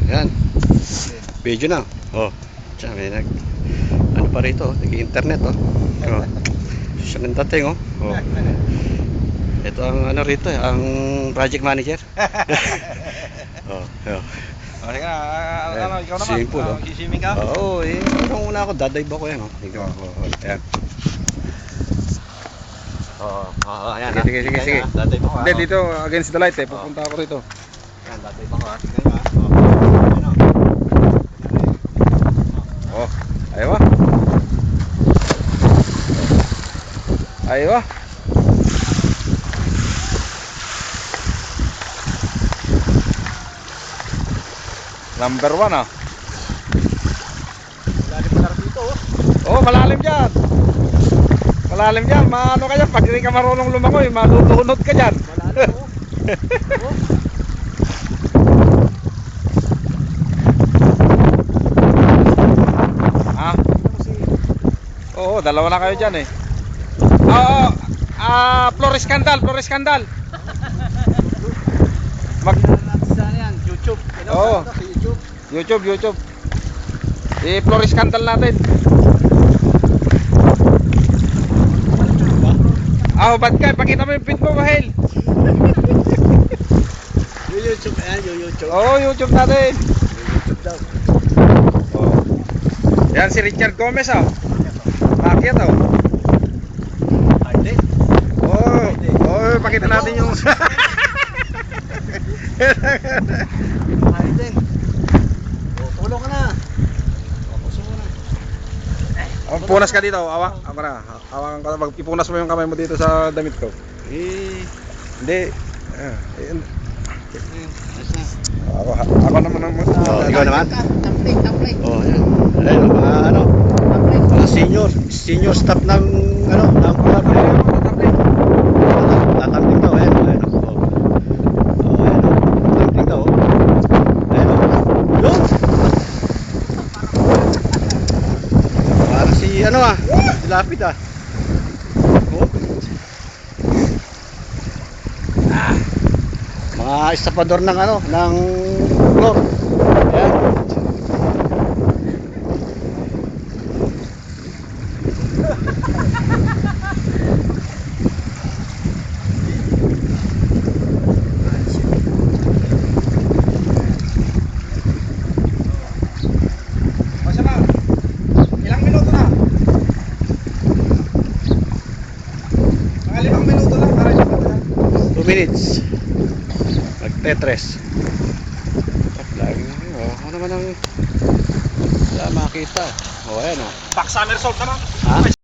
Yan. Video na. Oh. Diyan, may ano pa rito, nag-internet oh. Oh. Siya ng dating oh. Oh. Ito ang ano rito, ang project manager. Oh, oh. Okay ka, ano, ikaw naman. Simple oh. Siswimming ka? Oo, unang una ako, dadive ako yan oh. Tingnan mo. Ayan. Ayan. Sige. Dadive ako. Hindi, dito against the light eh. Pupunta ako rito. Ayan, dadive ako. Tingnan mo. Oh, ayaw ah. Ayaw ah. Number 1 ah. Malalim pa dito oh. Oh, malalim dyan. Malalim dyan. Maano ka dyan. Pag hindi ka marunong lumangoy, malulunod ka dyan. Malalim oh. Ah? Oo, dalawa na kayo dyan eh. Oo, Flores Scandal. YouTube. Oo. YouTube. YouTube. I-Flores Scandal natin. Bad guy, pakita mo yung pin mo, Mahel. YouTube, ayan, YouTube. Oo, YouTube natin. YouTube daw. Oh. Yan si Richard Gomez oh. Bakit oh. Hindi. Oh, pakita natin yung Hindi. Tulong ka na. Puso mo na. punas ka dito, awa. Ako na. Hawakan ka, ipunas mo yung kamay mo dito sa damit ko. Hindi. Ako naman ang Ikaw naman? Tampling. Oh, ayan. Ayun, mga ano, mga senior staff ng ano, ng club. Tatamping daw, ayan. Oh, ayan. Tatamping daw. Ayan. Yun. Parang si ano si Lapid ah. Oh. Mga estapador ng ano, ng floor. Ayan. Ilang minuto na? Mga 5 minuto lang para siya. 2 minutes. Magtetres. Lagi. Ano naman ang wala makita. Oh, ayan oh. Back summer salt naman. Ha?